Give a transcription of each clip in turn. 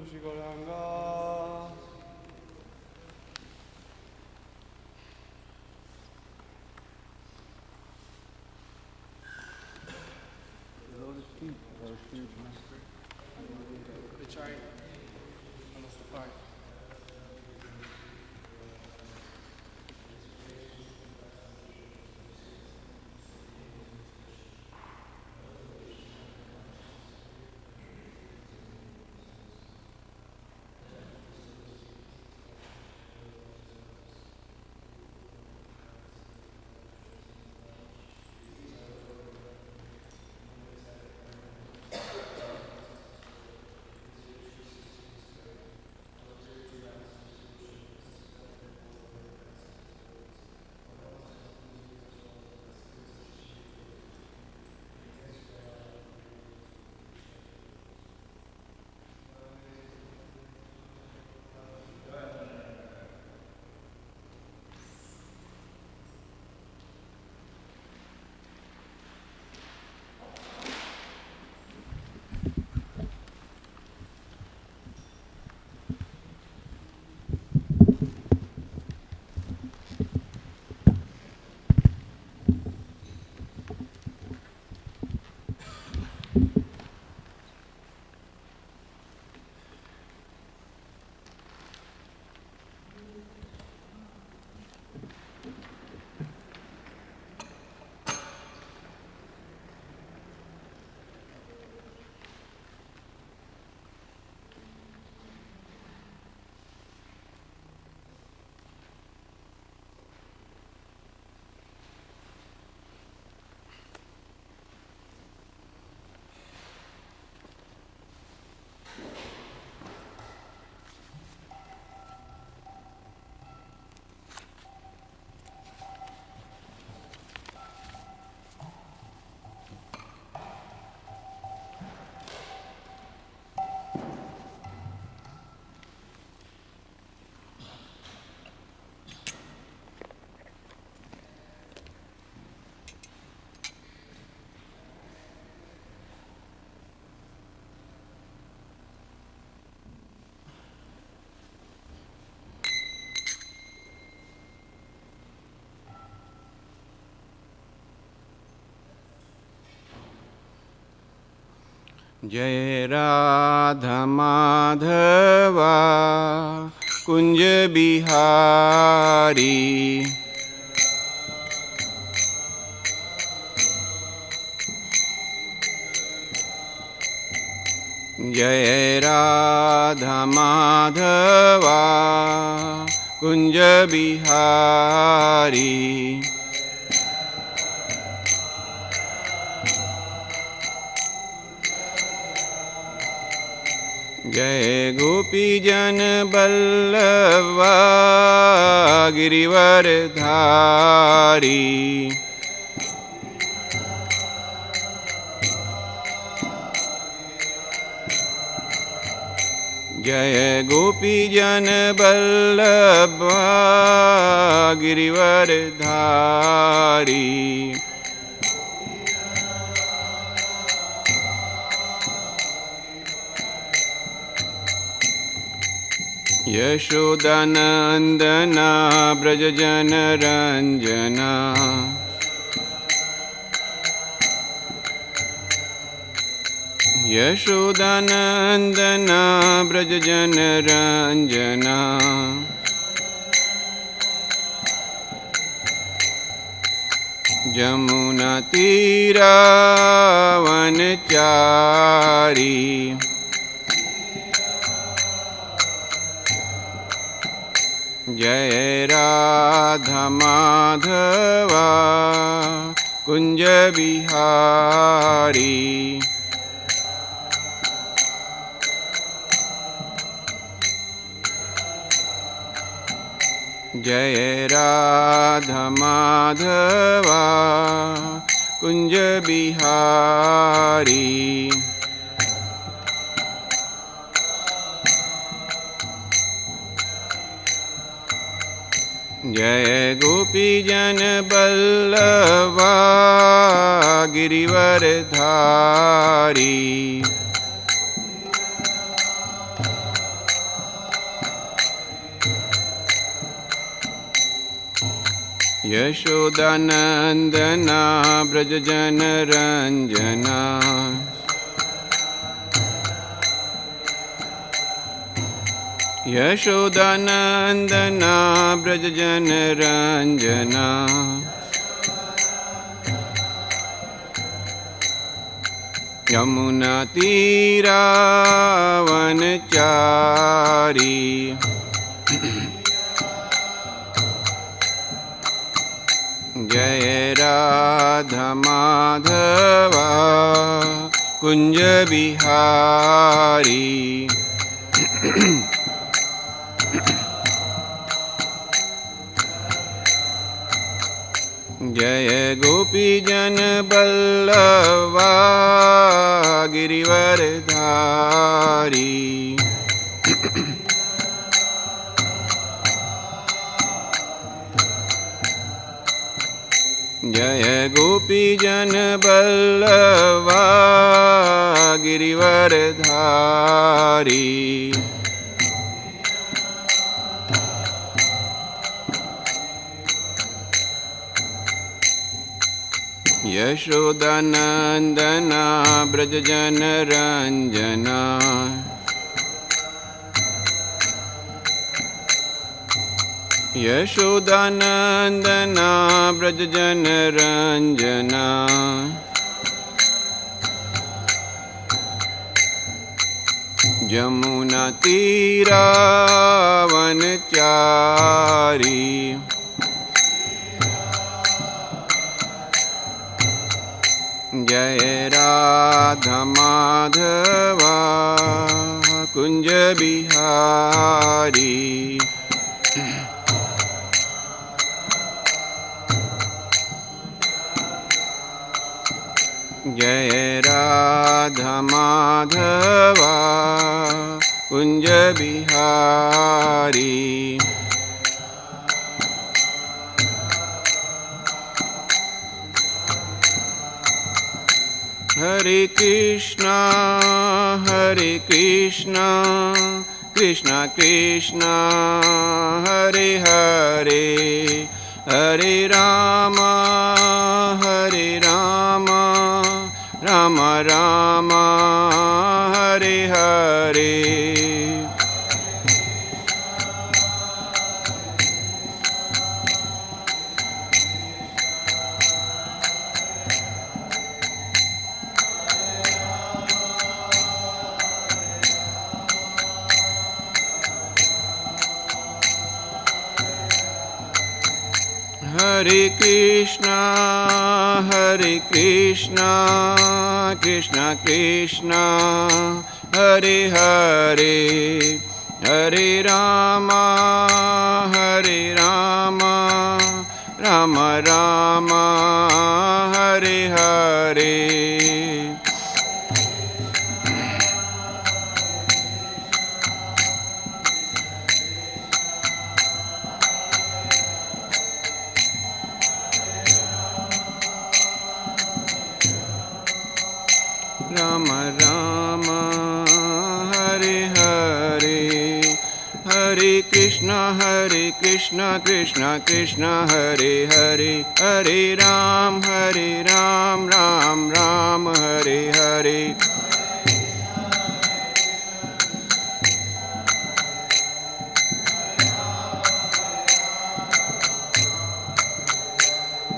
Shri Gauranga. जय राधा माधवा कुंज बिहारी। जय राधा माधवा कुंज बिहारी। जय गोपी जन बल्लवा गिरिवर धारी। जय गोपी जन बल्लवा गिरिवर धारी। यशोदानंदना ब्रज जन रंजना। यशोदानंदना ब्रज जन रंजना। जमुना तीरा वनचारी। जय राधा माधवा कुंज बिहारी। जय राधा माधवा कुंज बिहारी। जय गोपी जन बल्लवा गिरिवर धारी। यशोदानन्दना व्रजजनरञ्जना यशोदानन्दना व्रजजनरञ्जना यमुनातीरावनचारी जय राधा माधवा कुंज बिहारी जय गोपीजन बल्लवा गिरिवरधारी जय गोपीजन बल्लवा गिरिवरधारी यशोदानन्दना व्रजजनरञ्जना यशोदानन्दना व्रजजनरञ्जना यमुनातीरावनचारी जय राधा माधवा कुंज बिहारी जय राधा माधवा कुंज बिहारी हरे कृष्णा कृष्णा कृष्णा हरे हरे हरे राम राम राम हरे हरे हरे कृष्णा कृष्णा कृष्णा हरे हरे हरे राम राम राम हरे हरे राम राम हरे हरे हरे कृष्णा कृष्णा कृष्णा हरे हरे हरे राम राम राम हरे हरे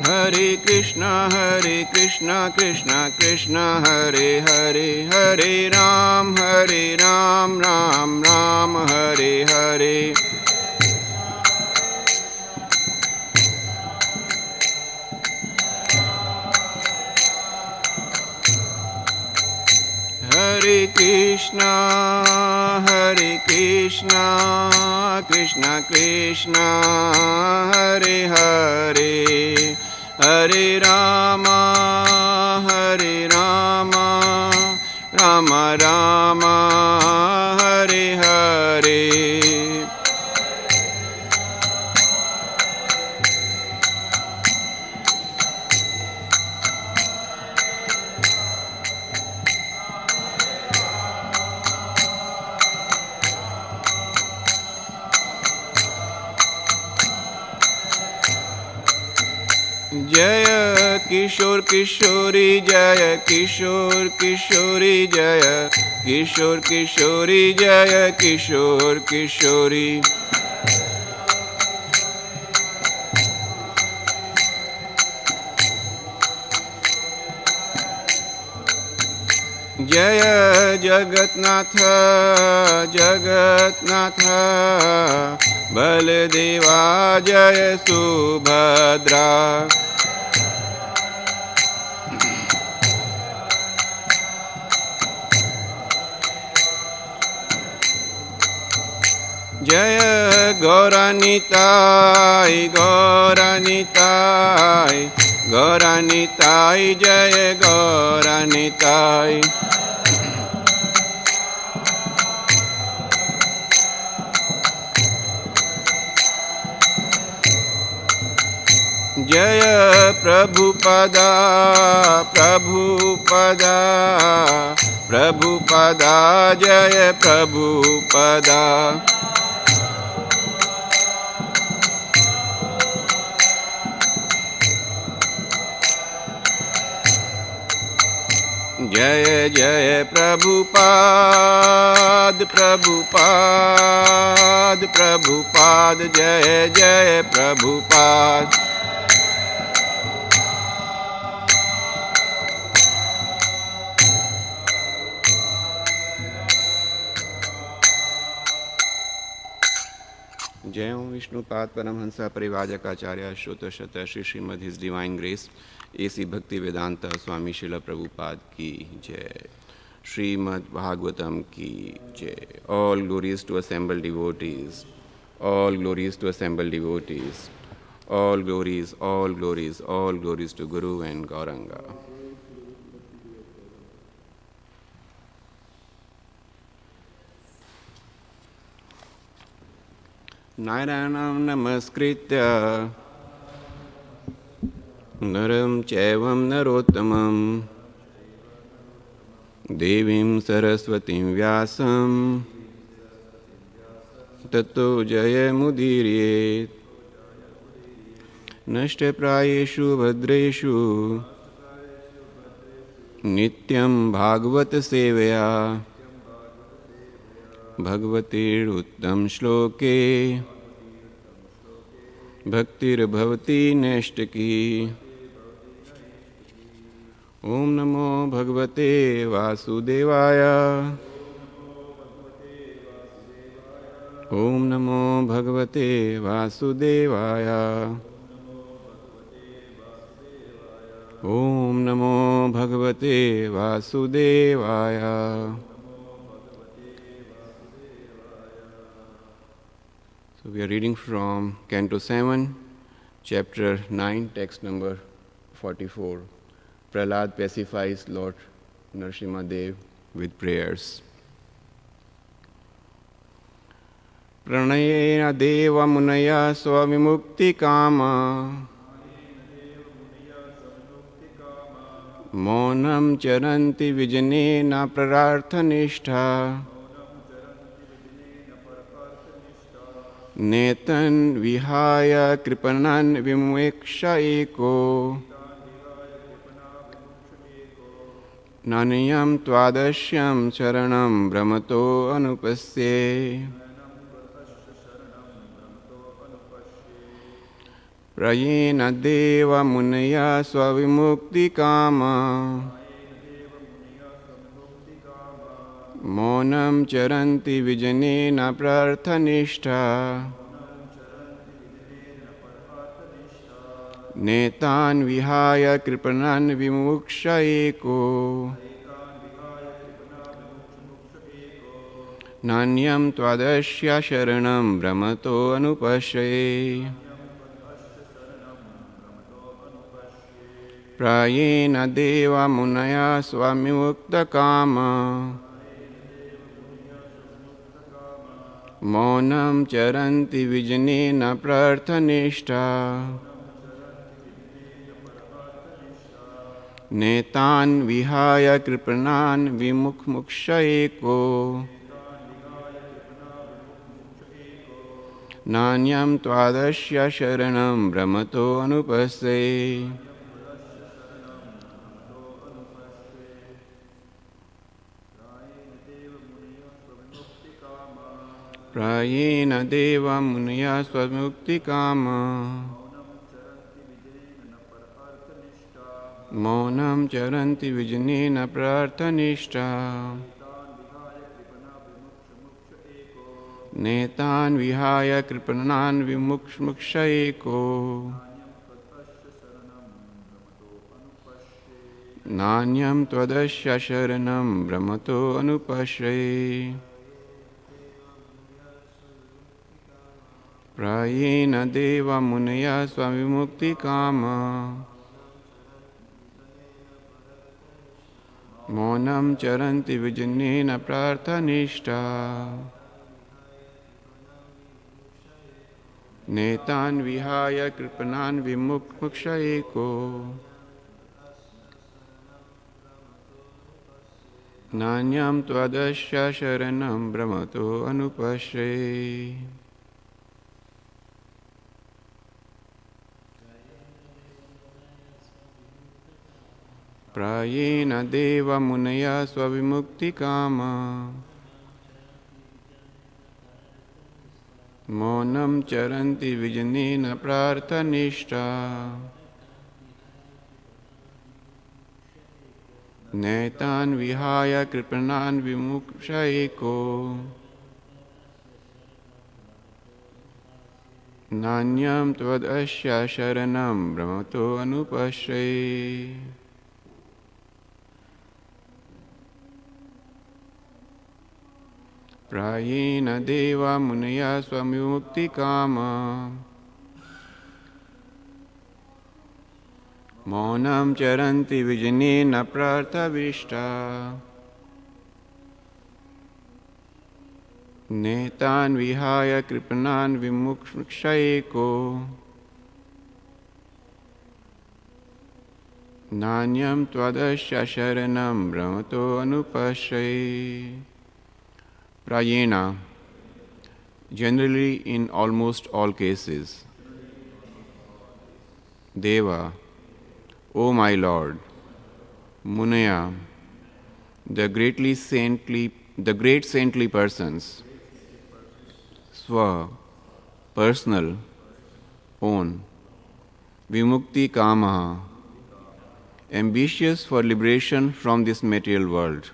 हरे कृष्णा कृष्णा कृष्णा हरे हरे हरे राम राम राम हरे हरे हरे कृष्णा कृष्णा कृष्णा हरे हरे हरे राम राम राम हरे हरे जय किशोर किशोरी जय किशोर किशोरी जय किशोर किशोरी जय किशोर किशोरी जय जगन्नाथ जगन्नाथ बलदेवा जय सुभद्रा जय गौरानिताय गौरानिताय गौरानिताय जय गौरानिताय जय प्रभुपदा प्रभुपदा प्रभुपदा जय प्रभुपदा जय जय प्रभुपाद प्रभुपाद प्रभुपाद जय जय प्रभुपाद जय ओम विष्णुपाद परमहंसा परिवाजकाचार्य श्रोत शत Sri Srimad his divine grace A C Bhaktivedanta स्वामी शिला प्रभुपाद की जय। श्रीमद् भागवतम की जय। All glories to assembled devotees, all glories to assembled devotees, all glories, all glories, all glories to guru and Gauranga. नारायणं नमस्कृत्य नरं चैवं नरोत्तमं देवीं सरस्वतीं व्यासं ततो जयमुदीरयेत्। नष्टप्रायेषु भद्रेषु नित्यं भागवत सेवया भगवतीरुत्तम श्लोके भक्तिर्भवति नैष्टिकी। ओम नमो भगवते वासुदेवाय, ओम नमो भगवते वासुदेवाय, ओम नमो भगवते वासुदेवाय। So we are reading from Canto 7, Chapter 9, text number 44. Prahlad pacifies Lord Nrsimhadev with prayers. Pranayena deva munaya swavimukti kama Monam charanti vijanena prararthanishta Netan vihaya kripanan vimuksha eko Naniyam twadashyam charanam brahmato anupasye Prayena deva munaya swavimukti kama Monam charanti vijanena prarthanishta Netan vihaya kripanan vimuksha eko Nanyam twadasya sharanam brahmato anupasye Prayena deva munaya swamimukta kama Monam charanti vijanena prarthanishta Netan vihaya kripanan vimuksha eko Nanyam tvadasya sharanam brahmato anupasse. Prayena deva munaya svamukti kama. Maunam charanti vijnena prarthanishta. Netan vihaya kripanan vimukshayeko. Nanyam tvadasya sharanam brahmato anupashye. Prayena deva munaya svamukti kama. Maunam charanti vijnena prarthanishta. Netan vihaya kripanan vimukshayeko. Nanyam tvadasya sharanam brahmato anupashye. Prayena deva munaya svavimukti kama. Maunam charanti vijnena prarthanishta. Netan vihaya kripanan vimukshayeko. Nanyam tvadasya sharanam brahmato anupashye. Prayena deva munaya svamukti kama. Maunam charanti vijnena prarthavishta. Netan vihaya kripanan vimukshayeko. Nanyam tvadasya sharanam brahmato anupashye. Prayena, generally in almost all cases. Deva, O my Lord. Munaya, the great saintly persons. Swa, personal, own. Vimukti kama, ambitious for liberation from this material world.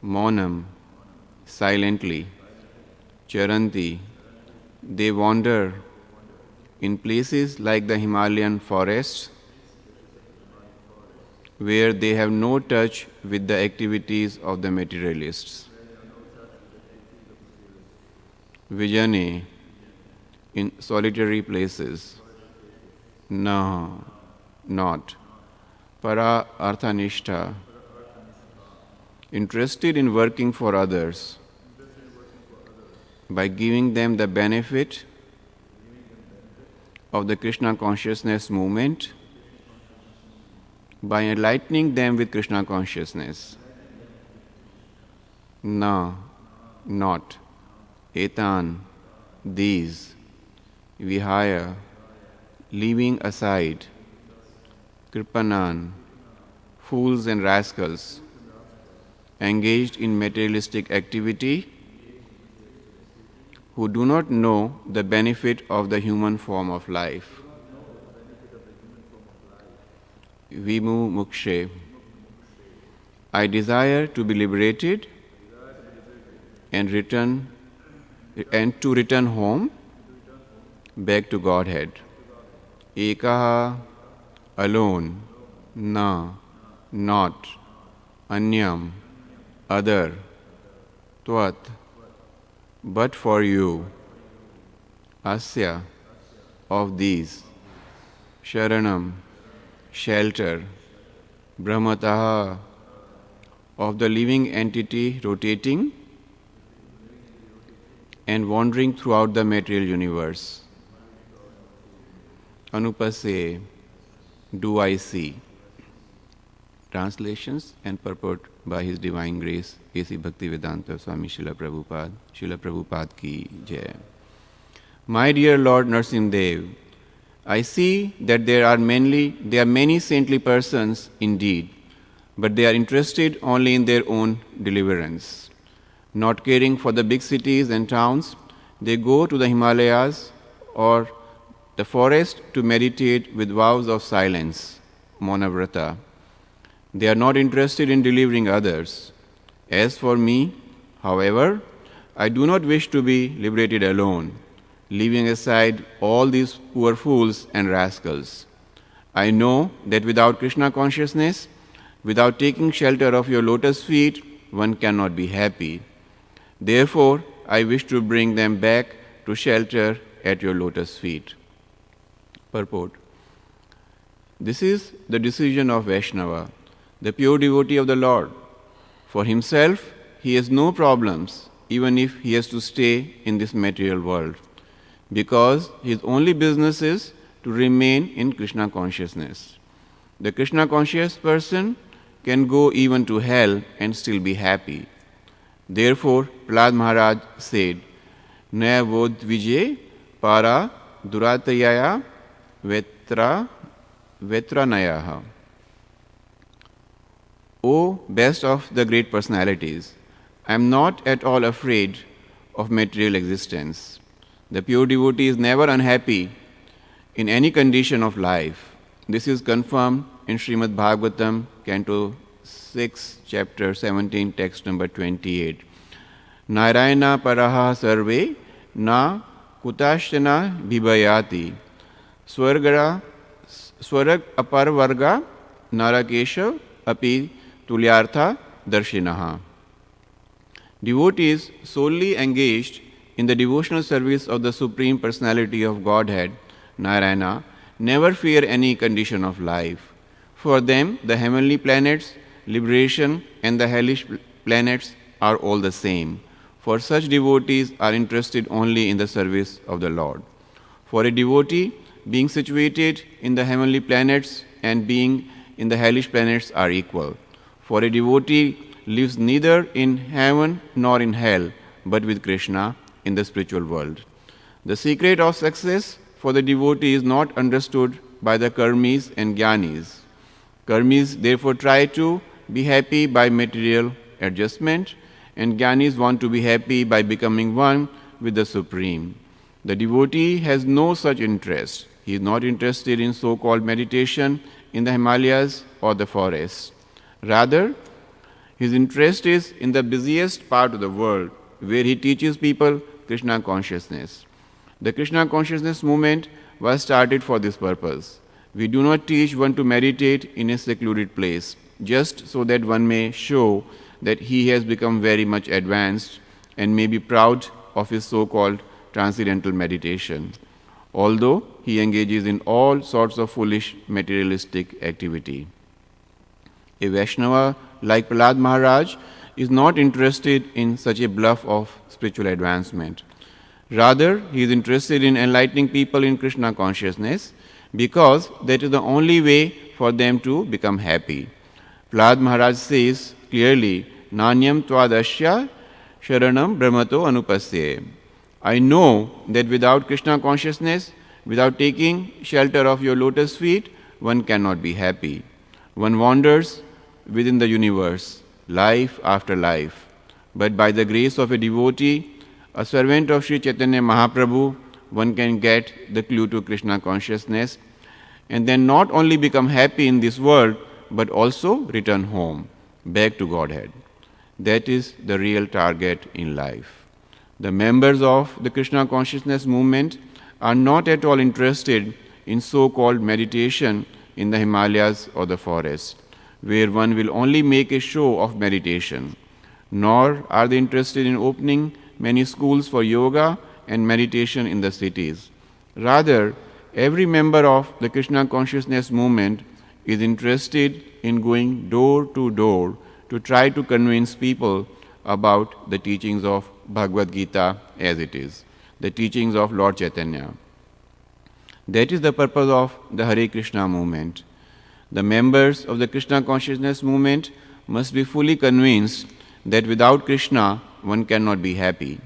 Maunam, silently. Charanti, they wander in places like the Himalayan forests, where they have no touch with the activities of the materialists. Vijane, in solitary places. No, not. Para arthanishta, interested in working for others by giving them the benefit of the Krishna consciousness movement, by enlightening them with Krishna consciousness. Na, not. Etan, these. Vihaya, leaving aside. Kripanan, fools and rascals, engaged in materialistic activity, who do not know the benefit of the human form of life. Vimu mukshe, I desire to be liberated and to return home, back to Godhead. Ekaha, alone. Na, not. Anyam, other. Tvat, but for you. Asya, of these. Sharanam, shelter. Brahmataha, of the living entity rotating and wandering throughout the material universe. Anupase, do I see. Translations and purport by His Divine Grace, A.C. Bhaktivedanta Swami Srila Prabhupada ki Jai. My dear Lord Narsimdev, I see that there are many saintly persons indeed, but they are interested only in their own deliverance. Not caring for the big cities and towns, they go to the Himalayas or the forest to meditate with vows of silence, Maunavrata. They are not interested in delivering others. As for me, however, I do not wish to be liberated alone, leaving aside all these poor fools and rascals. I know that without Krishna consciousness, without taking shelter of your lotus feet, one cannot be happy. Therefore, I wish to bring them back to shelter at your lotus feet. Purport. This is the decision of Vaishnava, the pure devotee of the Lord. For himself, he has no problems, even if he has to stay in this material world, because his only business is to remain in Krishna consciousness. The Krishna conscious person can go even to hell and still be happy. Therefore, Prahlad Maharaj said, Naya vodvije para duratayaya vetranayaha. O best of the great personalities, I am not at all afraid of material existence. The pure devotee is never unhappy in any condition of life. This is confirmed in Srimad Bhagavatam, Canto 6, Chapter 17, text number 28. Narayana paraha sarve na kutashtana bhibayati swarg aparvarga narakesha api tulyartha darshinaha. Devotees solely engaged in the devotional service of the Supreme Personality of Godhead, Narayana, never fear any condition of life. For them, the heavenly planets, liberation, and the hellish planets are all the same. For such devotees are interested only in the service of the Lord. For a devotee, being situated in the heavenly planets and being in the hellish planets are equal. For a devotee lives neither in heaven nor in hell, but with Krishna in the spiritual world. The secret of success for the devotee is not understood by the karmis and jnanis. Karmis therefore try to be happy by material adjustment, and jnanis want to be happy by becoming one with the Supreme. The devotee has no such interest. He is not interested in so-called meditation in the Himalayas or the forest. Rather, his interest is in the busiest part of the world, where he teaches people Krishna consciousness. The Krishna consciousness movement was started for this purpose. We do not teach one to meditate in a secluded place, just so that one may show that he has become very much advanced and may be proud of his so-called transcendental meditation, although he engages in all sorts of foolish materialistic activity. A Vaishnava like Prahlad Maharaj is not interested in such a bluff of spiritual advancement. Rather, he is interested in enlightening people in Krishna consciousness, because that is the only way for them to become happy. Prahlad Maharaj says clearly, Nanyam tvadasya sharanam brahmato anupasye. I know that without Krishna consciousness, without taking shelter of your lotus feet, one cannot be happy. One wanders within the universe, life after life. But by the grace of a devotee, a servant of Sri Chaitanya Mahaprabhu, one can get the clue to Krishna consciousness and then not only become happy in this world, but also return home, back to Godhead. That is the real target in life. The members of the Krishna consciousness movement are not at all interested in so-called meditation in the Himalayas or the forest, where one will only make a show of meditation. Nor are they interested in opening many schools for yoga and meditation in the cities. Rather, every member of the Krishna consciousness movement is interested in going door to door to try to convince people about the teachings of Bhagavad Gita as it is, the teachings of Lord Chaitanya. That is the purpose of the Hare Krishna movement. The members of the Krishna consciousness movement must be fully convinced that without Krishna one cannot be happy.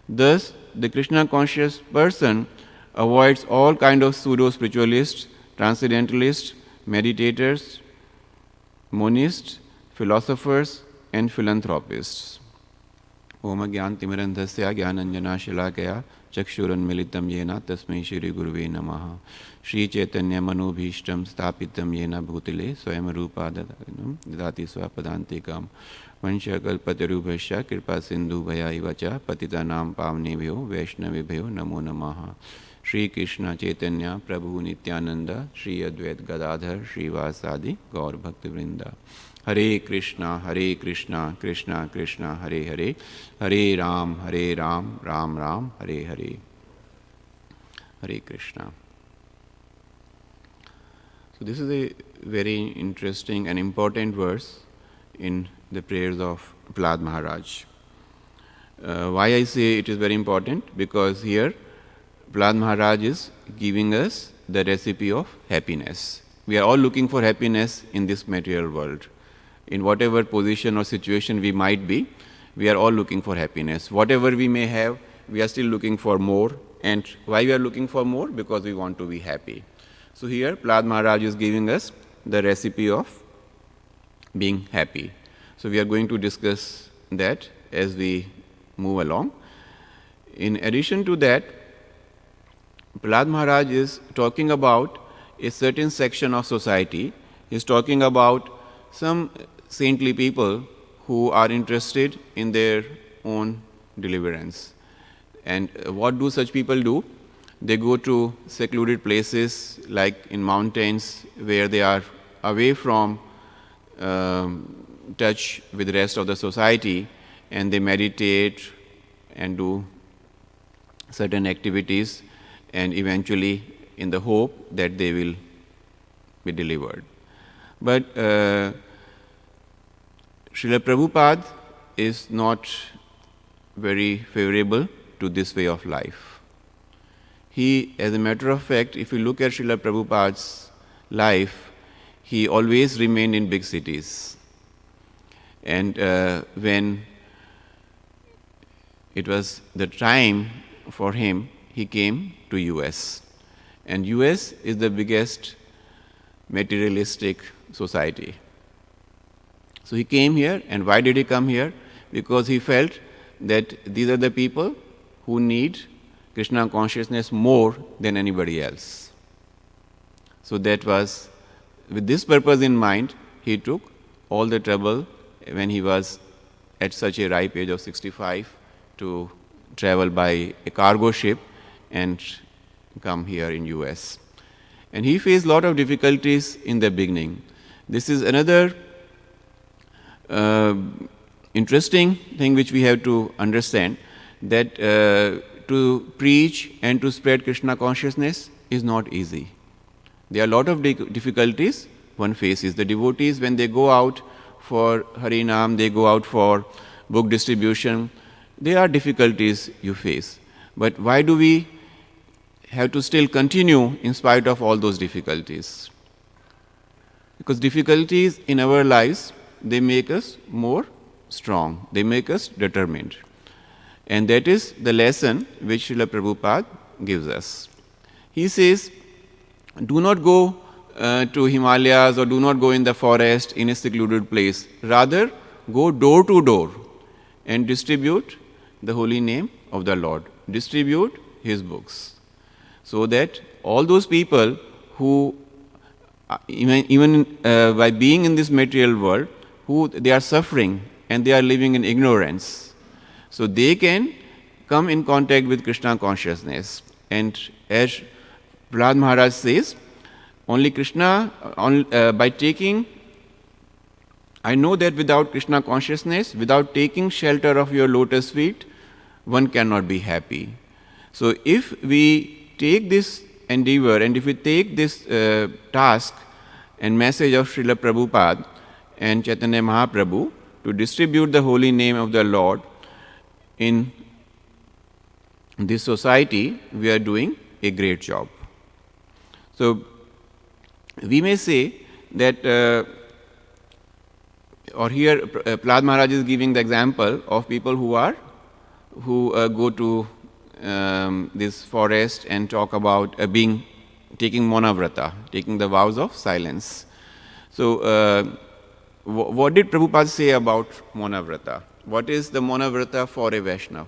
Thus, the Krishna conscious person avoids all kind of pseudo-spiritualists, transcendentalists, meditators, monists, philosophers, and philanthropists. Om Gyantimirandhasya Gyananjanashilakaya Chakshurunmilitam Yena Tasmai Shri Guruve Namaha. Shri Chaitanya Manobhishtam Stapitam Yena Bhutile Swayam Rupa Dadati Swapadantikam Vansha Kalpatarubhasya Kripa Sindhu Bhaya Ivacha Patitanam Pavnebhyo Vaishnavibhyo Namo Namaha. Shri Krishna Chaitanya Prabhu Nityananda Shri Advait Gadadhar Shri Vasadi Gaur Bhakti Vrinda. Hare Krishna, Krishna Krishna, Hare Hare, Hare Ram, Ram Ram, Hare Hare. Hare Krishna. So this is a very interesting and important verse in the prayers of Prahlad Maharaj. Why I say it is very important? Because here Prahlad Maharaj is giving us the recipe of happiness. We are all looking for happiness in this material world. In whatever position or situation we might be, we are all looking for happiness. Whatever we may have, we are still looking for more. And why we are looking for more? Because we want to be happy. So here, Prahlad Maharaj is giving us the recipe of being happy. So we are going to discuss that as we move along. In addition to that, Prahlad Maharaj is talking about a certain section of society. He is talking about some saintly people who are interested in their own deliverance. And what do such people do? They go to secluded places like in mountains where they are away from touch with the rest of the society, and they meditate and do certain activities, and eventually in the hope that they will be delivered. But Srila Prabhupada is not very favorable to this way of life. He, as a matter of fact, if you look at Srila Prabhupada's life, he always remained in big cities. And when it was the time for him, he came to US. And US is the biggest materialistic society. So he came here, and why did he come here? Because he felt that these are the people who need Krishna consciousness more than anybody else. So that was, with this purpose in mind, he took all the trouble when he was at such a ripe age of 65 to travel by a cargo ship and come here in US. And he faced a lot of difficulties in the beginning. This is another interesting thing which we have to understand, that to preach and to spread Krishna consciousness is not easy. There are a lot of difficulties one faces. The devotees, when they go out for Harinam, they go out for book distribution, there are difficulties you face. But why do we have to still continue in spite of all those difficulties? Because difficulties in our lives, they make us more strong, they make us determined. And that is the lesson which Srila Prabhupada gives us. He says, do not go to Himalayas or do not go in the forest in a secluded place. Rather, go door to door and distribute the holy name of the Lord. Distribute his books. So that all those people who, even by being in this material world, who they are suffering and they are living in ignorance, so they can come in contact with Krishna consciousness. And as Prahlad Maharaj says, only Krishna, by taking, I know that without Krishna consciousness, without taking shelter of your lotus feet, one cannot be happy. So if we take this endeavor and if we take this task and message of Srila Prabhupada and Chaitanya Mahaprabhu to distribute the holy name of the Lord in this society, we are doing a great job. So we may say that, or here Prahlad Maharaj is giving the example of people who go to this forest and talk about taking Monavrata, taking the vows of silence. So, what did Prabhupada say about Monavrata? What is the Monavrata for a Vaishnava?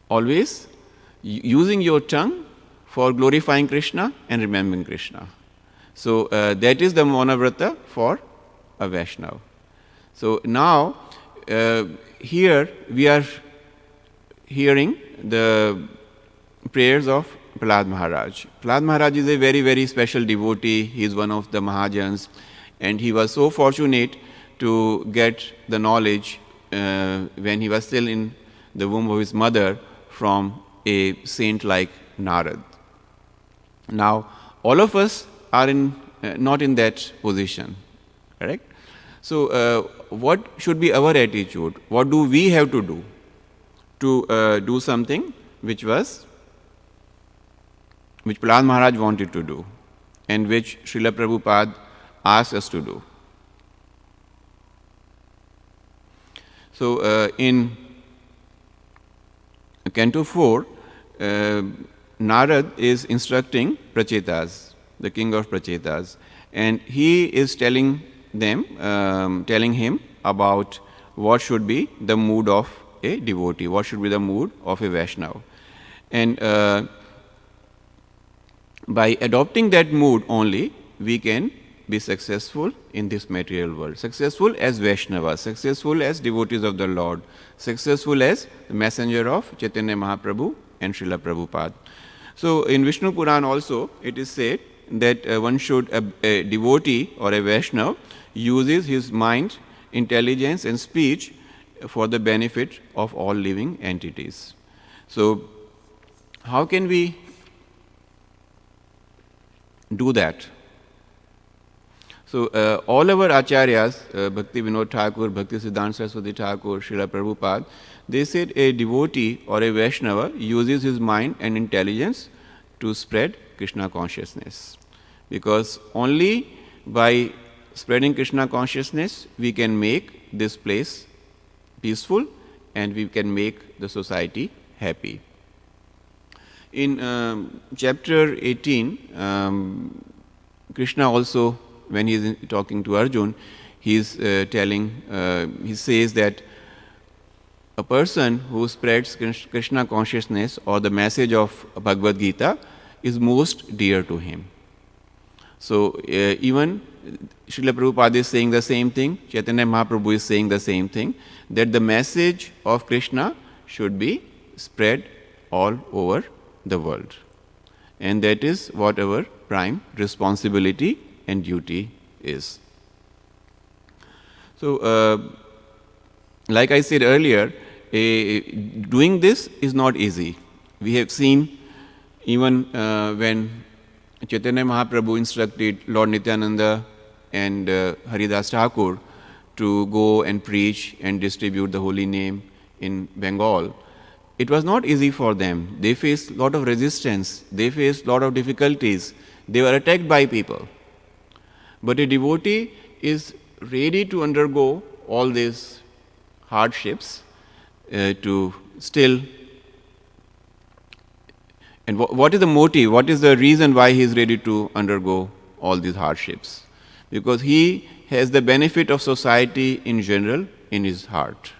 Always using your tongue for glorifying Krishna and remembering Krishna. So, that is the Monavrata for a Vaishnava. So, now here we are hearing the prayers of Prahlad Maharaj. Prahlad Maharaj is a very, very special devotee. He is one of the Mahajans, and he was so fortunate to get the knowledge when he was still in the womb of his mother from a saint like Narad. Now, all of us are not in that position, correct? So, what should be our attitude? What do we have to do something which Prahlad Maharaj wanted to do and which Srila Prabhupada asked us to do? So, in Canto 4, Narad is instructing Prachetas, the king of Prachetas, and he is telling him about what should be the mood of a devotee, what should be the mood of a Vaishnava. And by adopting that mood only, we can be successful in this material world, successful as Vaishnavas, successful as devotees of the Lord, successful as the messenger of Chaitanya Mahaprabhu and Srila Prabhupada. So, in Vishnu Puran also, it is said that a devotee or a Vaishnava uses his mind, intelligence and speech for the benefit of all living entities. So, how can we do that? So, all our acharyas, Bhakti Vinod Thakur, Bhakti Siddhanta Saraswati Thakur, Srila Prabhupada, they said a devotee or a Vaishnava uses his mind and intelligence to spread Krishna consciousness. Because only by spreading Krishna consciousness, we can make this place peaceful and we can make the society happy. In chapter 18, Krishna also, when he is talking to Arjun, he is he says that a person who spreads Krishna consciousness or the message of Bhagavad Gita is most dear to him. So, even Srila Prabhupada is saying the same thing, Chaitanya Mahaprabhu is saying the same thing, that the message of Krishna should be spread all over the world. And that is what our prime responsibility and duty is. So, like I said earlier, doing this is not easy. We have seen even when Chaitanya Mahaprabhu instructed Lord Nityananda and Haridas Thakur to go and preach and distribute the holy name in Bengal, it was not easy for them. They faced a lot of resistance, they faced a lot of difficulties, they were attacked by people. But a devotee is ready to undergo all these hardships to still. And what is the motive? What is the reason why he is ready to undergo all these hardships? Because he has the benefit of society in general in his heart.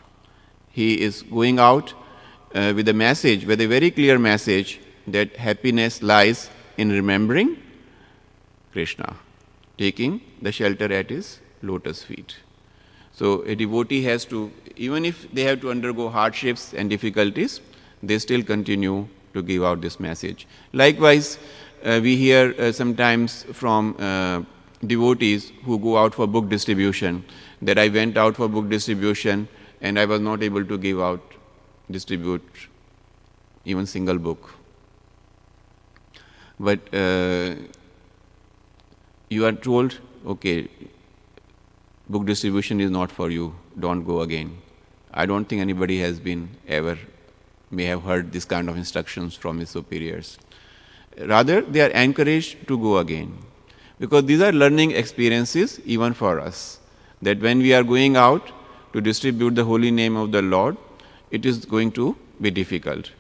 He is going out with a message, with a very clear message that happiness lies in remembering Krishna, taking the shelter at his lotus feet. So, a devotee has to, even if they have to undergo hardships and difficulties, they still continue to give out this message. Likewise, we hear sometimes from devotees who go out for book distribution, that I went out for book distribution and I was not able to distribute even single book. But you are told, okay, book distribution is not for you, don't go again. I don't think anybody may have heard this kind of instructions from his superiors. Rather, they are encouraged to go again. Because these are learning experiences even for us. That when we are going out to distribute the holy name of the Lord, it is going to be difficult.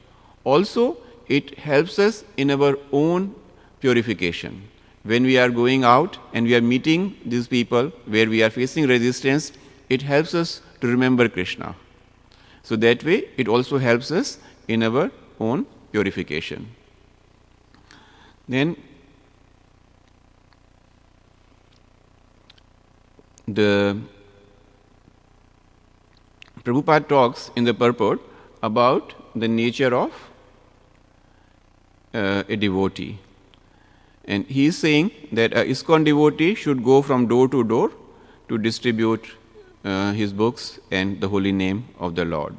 Also, it helps us in our own purification. When we are going out and we are meeting these people where we are facing resistance, it helps us to remember Krishna. So that way, it also helps us in our own purification. Then, the Prabhupada talks in the purport about the nature of a devotee. And he is saying that a ISKCON devotee should go from door to door to distribute his books and the holy name of the Lord.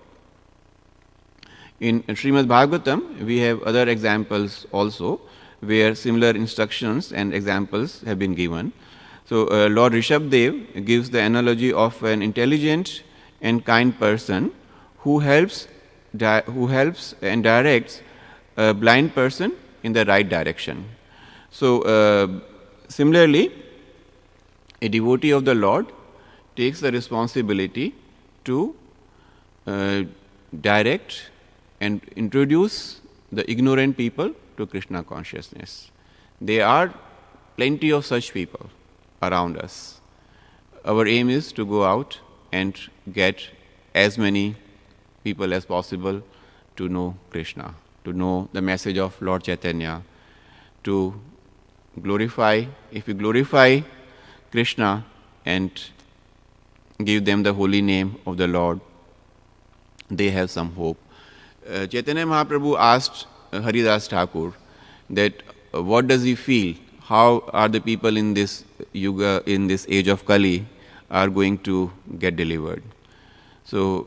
In Srimad Bhagavatam, we have other examples also where similar instructions and examples have been given. So, Lord Rishabdev gives the analogy of an intelligent and kind person who helps and directs a blind person in the right direction. So, similarly, a devotee of the Lord takes the responsibility to direct and introduce the ignorant people to Krishna consciousness. There are plenty of such people around us. Our aim is to go out and get as many people as possible to know Krishna, to know the message of Lord Chaitanya, to glorify, if we glorify Krishna and give them the holy name of the Lord, they have some hope. Chaitanya Mahaprabhu asked Haridas Thakur that what does he feel? How are the people in this yuga, in this age of Kali, are going to get delivered? So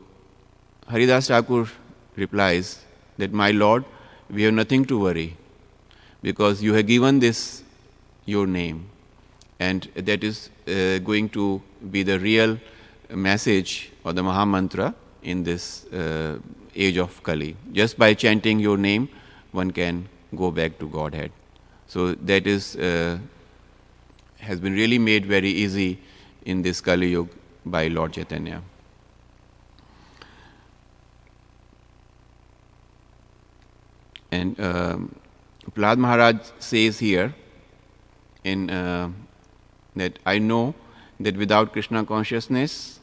Haridas Thakur replies that, my Lord, we have nothing to worry because you have given this your name, and that is going to be the real message or the Mahamantra in this age of Kali. Just by chanting your name, one can go back to Godhead. So that is has been really made very easy in this Kali Yuga by Lord Chaitanya. And Prahlad Maharaj says here in that I know that without Krishna consciousness,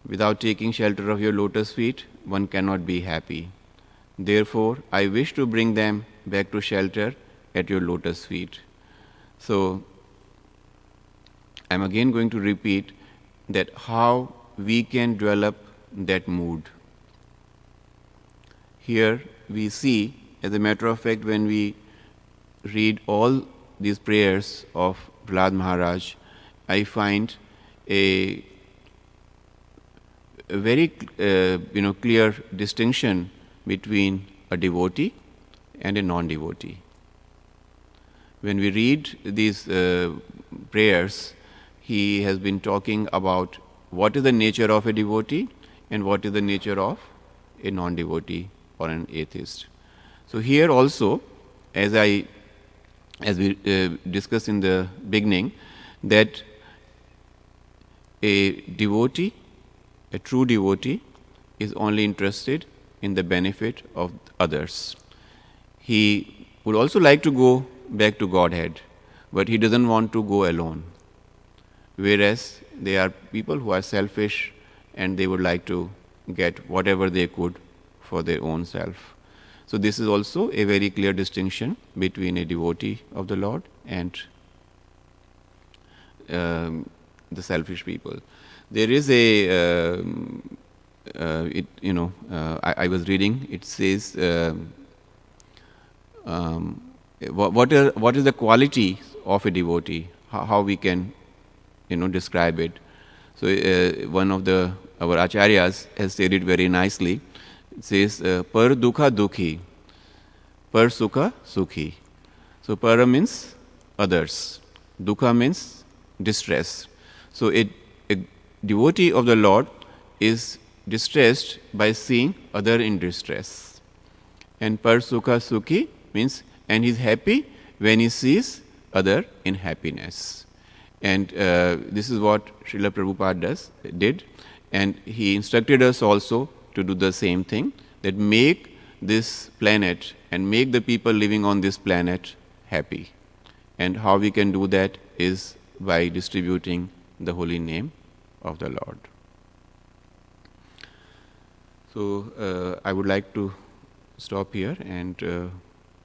without taking shelter of your lotus feet, one cannot be happy. Therefore, I wish to bring them back to shelter at your lotus feet. So, I am again going to repeat that how we can develop that mood. Here we see, as a matter of fact, when we read all these prayers of Prahlad Maharaj, I find a very clear distinction between a devotee and a non-devotee. When we read these prayers, he has been talking about what is the nature of a devotee and what is the nature of a non-devotee or an atheist. So here also, as we discussed in the beginning, that a devotee, a true devotee, is only interested in the benefit of others. He would also like to go back to Godhead, but he doesn't want to go alone. Whereas there are people who are selfish and they would like to get whatever they could for their own self. So this is also a very clear distinction between a devotee of the Lord and the selfish people. There is a I was reading. It says what is the quality of a devotee? How we can describe it. So one of our acharyas has said it very nicely. It says par dukha dukhi, par sukha sukhi. So para means others, dukha means distress. So a devotee of the Lord is distressed by seeing other in distress, and par sukha sukhi means and he's happy when he sees other in happiness. And this is what Srila Prabhupada did, and he instructed us also to do the same thing, that make this planet and make the people living on this planet happy. And how we can do that is by distributing the holy name of the Lord. So I would like to stop here and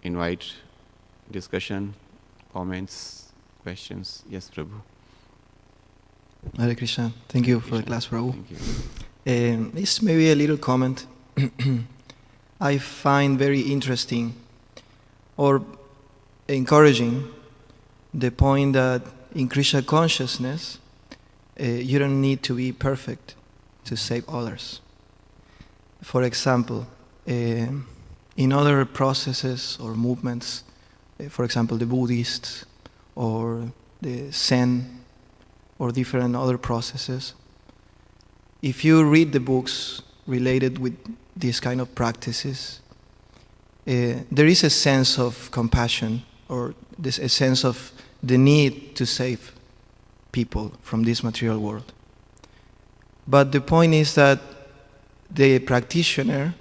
invite discussion, comments, questions. Yes, Prabhu. Hare Krishna. Thank you for the class, Prabhu. Thank you. This may be a little comment. I find very interesting or encouraging the point that in Krishna consciousness, you don't need to be perfect to save others. For example, in other processes or movements, for example, the Buddhists or the Zen or different other processes, if you read the books related with these kind of practices, there is a sense of compassion or a sense of the need to save people from this material world. But the point is that the practitioner,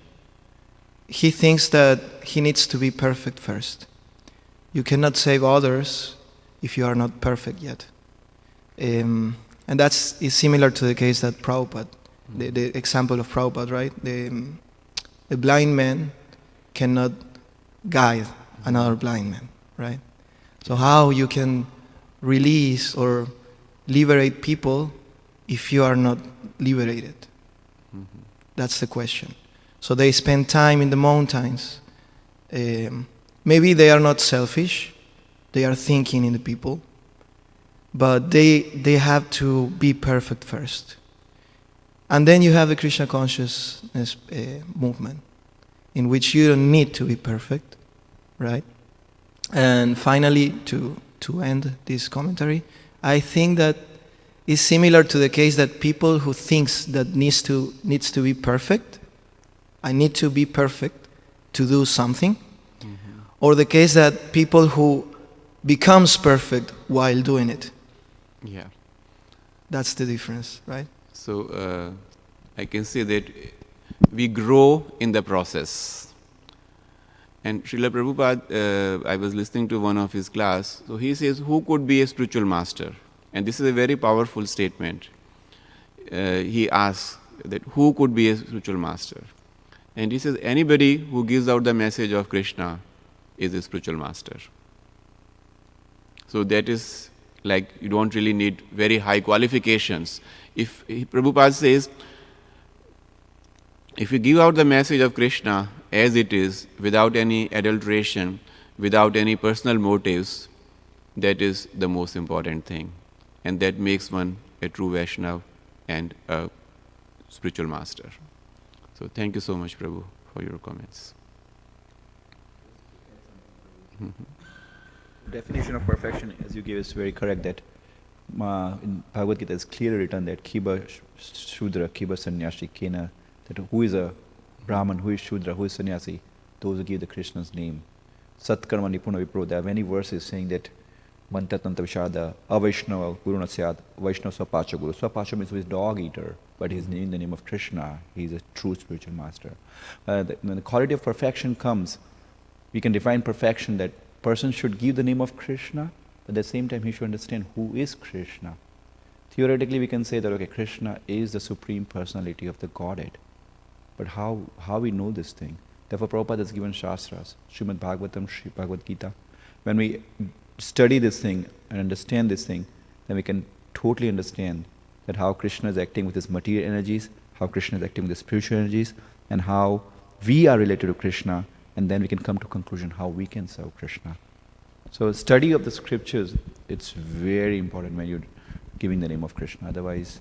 he thinks that he needs to be perfect first. You cannot save others if you are not perfect yet. And is similar to the case that Prabhupada, the example of Prabhupada, right? The blind man cannot guide another blind man, right? So how you can release or liberate people if you are not liberated? That's the question. So they spend time in the mountains. Maybe they are not selfish. They are thinking in the people. But they have to be perfect first. And then you have the Krishna consciousness movement, in which you don't need to be perfect, right? And finally, to end this commentary, I think that it's similar to the case that people who thinks that needs to be perfect, I need to be perfect to do something, or the case that people who becomes perfect while doing it. Yeah. That's the difference, right? So I can say that we grow in the process. And Srila Prabhupada, I was listening to one of his class, so he says, who could be a spiritual master? And this is a very powerful statement. He asks that who could be a spiritual master? And he says, anybody who gives out the message of Krishna is a spiritual master. So that is like, you don't really need very high qualifications. If Prabhupada says, if you give out the message of Krishna as it is, without any adulteration, without any personal motives, that is the most important thing. And that makes one a true Vaishnava and a spiritual master. So thank you so much, Prabhu, for your comments. Definition of perfection, as you gave, is very correct. That in Bhagavad Gita is clearly written that Kiba Shudra, Kiba Sannyasi, Kena, that who is a Brahman, who is Shudra, who is Sannyasi, those who give the Krishna's name. Satkarma Nipuna Vipro, there are many verses saying that Mantatanta Vishada, Avaishnava, Guru Nasyad, Vaishnava Swapacha Guru. Swapacha means who is dog eater, but he's in the name of Krishna. He's a true spiritual master. When the quality of perfection comes, we can define perfection that person should give the name of Krishna, but at the same time he should understand who is Krishna. Theoretically we can say that, okay, Krishna is the supreme personality of the Godhead. But how we know this thing? Therefore Prabhupada has given Shastras, Srimad Bhagavatam, Sri Bhagavad Gita. When we study this thing and understand this thing, then we can totally understand that how Krishna is acting with his material energies, how Krishna is acting with his spiritual energies, and how we are related to Krishna, and then we can come to conclusion how we can serve Krishna. So study of the scriptures, it's very important when you're giving the name of Krishna. Otherwise,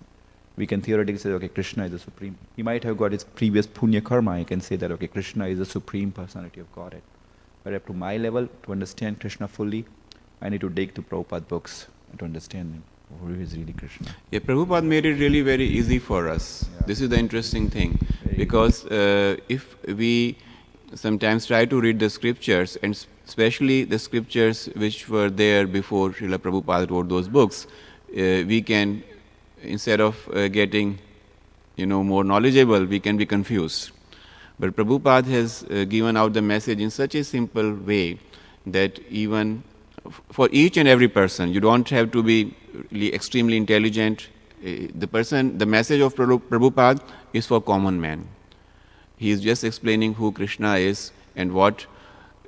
we can theoretically say, okay, Krishna is the supreme. He might have got his previous punya karma. He can say that, okay, Krishna is the supreme personality of Godhead. But up to my level, to understand Krishna fully, I need to dig to Prabhupada books to understand him, who is really Krishna. Yeah, Prabhupada made it really very easy for us. Yeah. This is the interesting thing. Because if we sometimes try to read the scriptures and especially the scriptures which were there before Srila Prabhupada wrote those books, we can, instead of getting more knowledgeable, we can be confused. But Prabhupada has given out the message in such a simple way that even for each and every person, you don't have to be really extremely intelligent. The message of Prabhupada is for common man. He is just explaining who Krishna is and what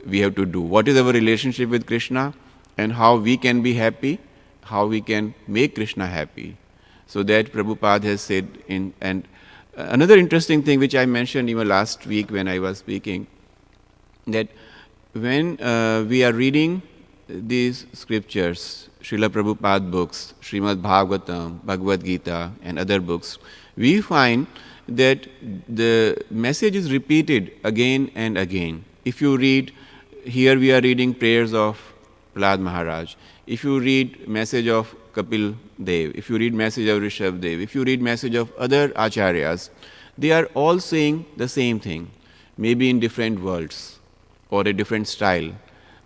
we have to do. What is our relationship with Krishna and how we can be happy, how we can make Krishna happy. So that Prabhupada has said and another interesting thing which I mentioned even last week when I was speaking, that when we are reading these scriptures, Srila Prabhupada books, Srimad Bhagavatam, Bhagavad Gita and other books, we find that the message is repeated again and again. If you read, here we are reading prayers of Prahlad Maharaj. If you read message of Kapil Dev, if you read message of Rishabh Dev, if you read message of other acharyas, they are all saying the same thing, maybe in different words or a different style,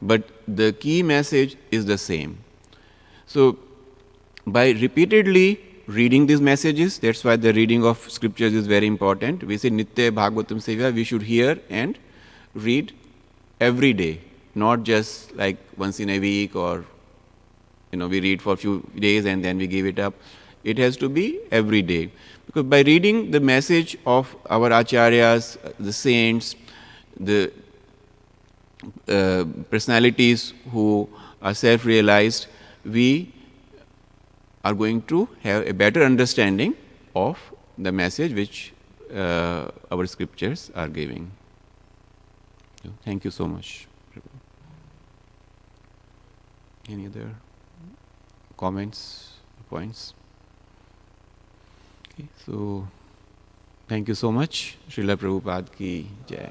but the key message is the same. So by repeatedly reading these messages, that's why the reading of scriptures is very important. We say Nitya Bhagavatam Seva, we should hear and read every day, not just like once in a week or we read for a few days and then we give it up. It has to be every day. Because by reading the message of our acharyas, the saints, the personalities who are self-realized, we are going to have a better understanding of the message which our scriptures are giving. So, thank you so much. Any other comments, points? Okay, so thank you so much. Srila Prabhupada ki jai.